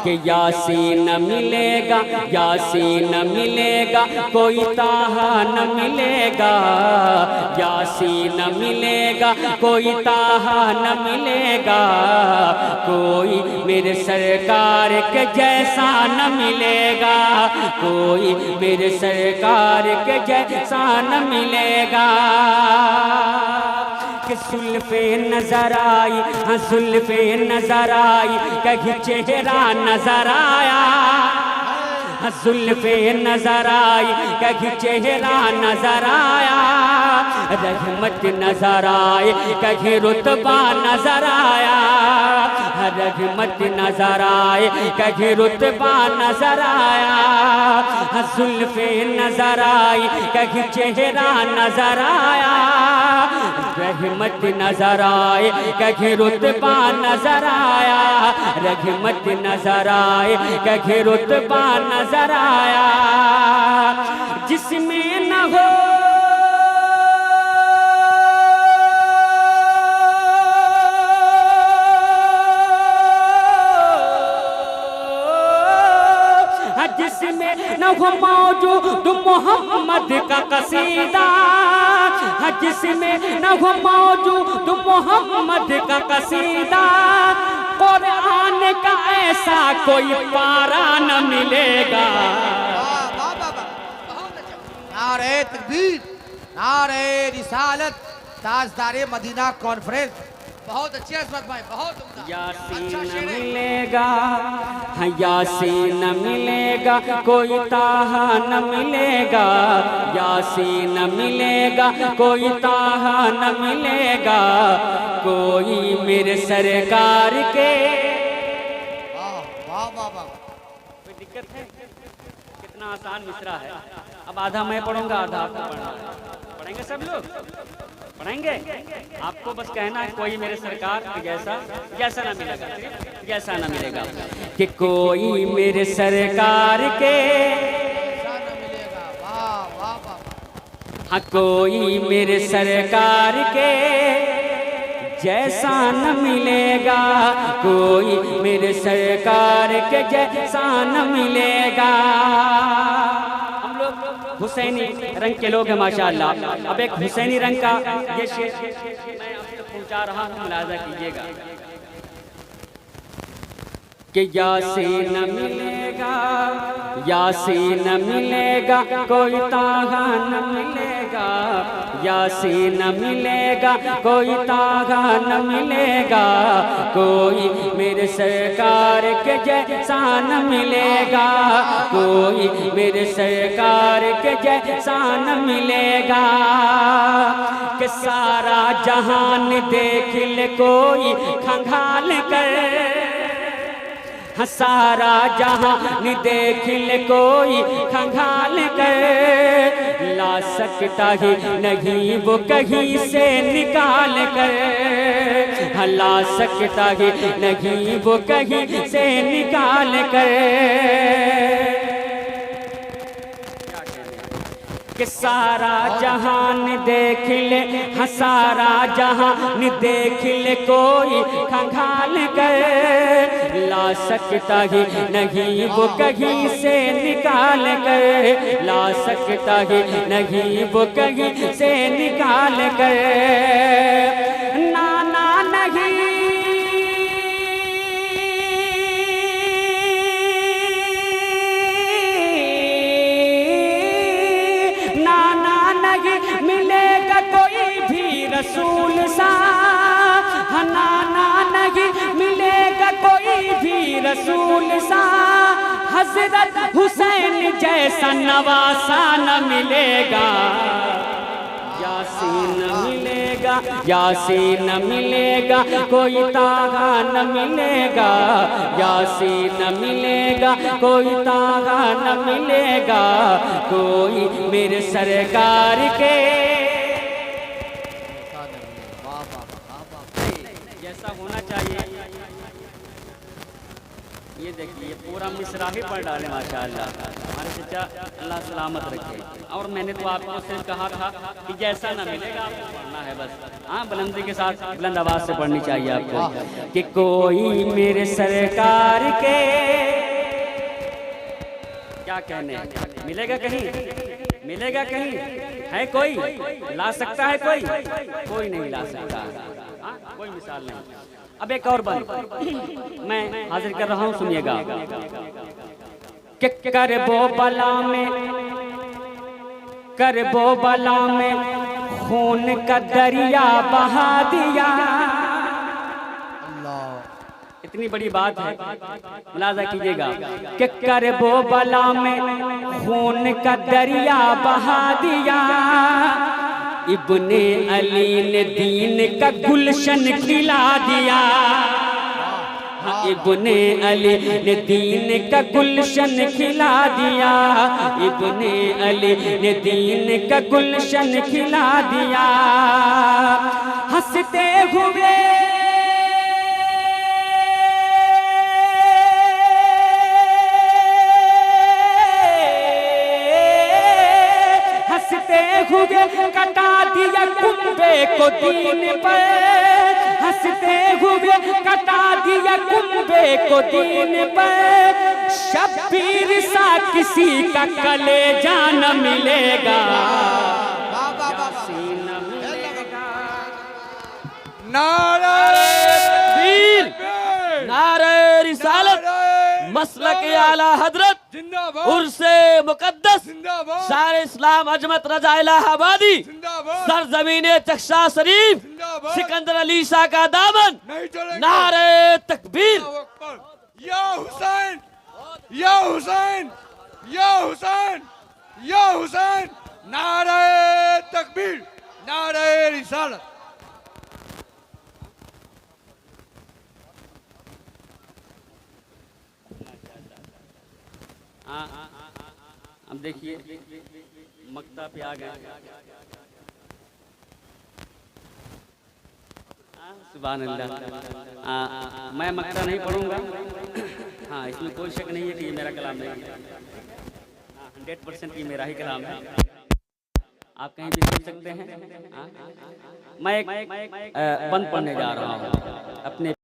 कि यासीन मिलेगा, यासीन मिलेगा, कोई ताहा न मिलेगा, यासीन मिलेगा, कोई ताहा न मिलेगा, कोई मेरे सरकार के जैसा न मिलेगा, कोई मेरे सरकार के जैसा न मिलेगा। कि जुल्फ़े नजर आई, हाँ जुल्फ़े नजर आई, कहीं चेहरा नजर आया, हाँ जुल्फ़े नजर आई, कहीं चेहरा नजर आया, रहमत नजर आए, कहीं रुतबा नजर आया, रहमत नजर आए, कहीं रुतबा नजर आया, हाँ जुल्फ़े नजर आई, कहीं चेहरा नजर आया, रहमत नजर आए, कहीं रुतबा नजर आया, रहमत नजर आए, कहीं रुतबा नजर आया। जिसमें न हो जिसमें न हो मौजूद मोहम्मद का कसीदा, जिसमें न हो मौजूद मोहम्मद का कसीदा, कुरान का ऐसा कोई पारा न मिलेगा। नारे तकबीर, नारे रिसालत, ताजदारे मदीना कॉन्फ्रेंस। बहुत अच्छी असमत भाई, बहुत उम्दा। यासीन मिलेगा, हाँ यासीन मिलेगा, कोई ताहा न मिलेगा, यासीन मिलेगा, कोई ताहा न मिलेगा, कोई मेरे सरकार के। वाह वाह वाह वाह। कोई दिक्कत है? कितना आसान मिसरा है। अब आधा मैं पढ़ूंगा, आधा आपको पढ़ना है। पढ़ेंगे सब लोग? पढ़ेंगे? आपको बस कहना है कोई मेरे सरकार के जैसा ना मिलेगा, जैसा ना मिलेगा, कि कोई मेरे सरकार के मिलेगा। वाह वाह वाह। हाँ कोई मेरे सरकार के जैसा न मिलेगा, कोई मेरे सरकार के जैसा न मिलेगा। हुसैनी रंग के लोग हैं माशाअल्लाह। अब एक हुसैनी रंग का ये शेर मैं आप तक पहुंचा रहा हूँ, मुलाजा कीजिएगा। कि यासीन मिलेगा, यासीन मिलेगा, कोई ताहा न मिलेगा, यासीन मिलेगा, कोई ताहा न मिलेगा, कोई मेरे सरकार के जैसा न मिलेगा, कोई मेरे सरकार के जैसा न मिलेगा। कि सारा जहान देख ले कोई खंगाल कर, सारा जहां देख ले कोई खंगाल कर, ला सकता ही नहीं वो कहीं से निकाल कर, ला सकता ही नहीं वो कहीं से निकाल कर। कि सारा जहान देख ले, हाँ सारा जहान देख ले कोई खंगाल कर, ला सकता ही नहीं वो कहीं से निकाल कर, ला सकता ही नहीं वो कहीं से निकाल कर। नाना नहीं मिलेगा कोई भी रसूल सा, नाना नहीं मिलेगा कोई भी रसूल सा, हजरत हुसैन जैसा नवासा न मिलेगा। यासीन मिलेगा, यासीन मिलेगा, कोई तागा न मिलेगा, यासीन मिलेगा, कोई तागा न मिलेगा, कोई मेरे सरकार के जैसा होना चाहिए। ये देखिए पूरा मिसरा ही पढ़ डाले माशाअल्लाह। हमारे चचा अल्लाह सलामत रखे। और मैंने तो आपको सिर्फ कहा था कि जैसा ना मिलेगा आपको पढ़ना है बस। हाँ बुलंदी के साथ बुलंद आवाज से पढ़नी चाहिए आपको। कि कोई मेरे सरकार के क्या कहने, मिलेगा कहीं, मिलेगा कहीं, है कोई ला सकता है, कोई नहीं ला सकता, कोई मिसाल नहीं। अब एक और बात मैं हाजिर कर रहा हूं, सुनिएगा। कि करबो बला में खून का दरिया बहा दिया। इतनी बड़ी बात है, मुलाजा कीजिएगा। कि करबो बला में खून का दरिया बहा दिया। इब्ने अली ने दीन का गुलशन खिला दिया। इब्ने अली ने दीन का गुलशन खिला दिया। इब्ने अली ने दीन का गुलशन खिला दिया। हंसते हुए कटा दिया कुंबे को दीन पर। हंसते हुए कटा दिया कुंबे को दीन पर। शब्बीर सा किसी का कलेजा न मिलेगा। नारे तकबीर, नारे रिसालत, मसलक आला हजरत, उर्से मुकद्दस, शार इस्लाम अजमत रजा इलाहाबादी, सरजमीने चक्षा शरीफ, सिकंदर अली शाह का दामन। नारे तकबीर। या हुसैन, या हुसैन, या हुसैन, या हुसैन। नारे तकबीर, नारे रिसालत। अब देखिए मक्ता पे आ गए। सुभान अल्लाह। मैं मक्ता नहीं पढ़ूंगा। हाँ, इसमें कोई शक नहीं है कि ये मेरा कलाम नहीं है। 100% ये मेरा ही कलाम है, आप कहीं भी सुन सकते हैं। मैं एक बंद पढ़ने जा रहा हूँ अपने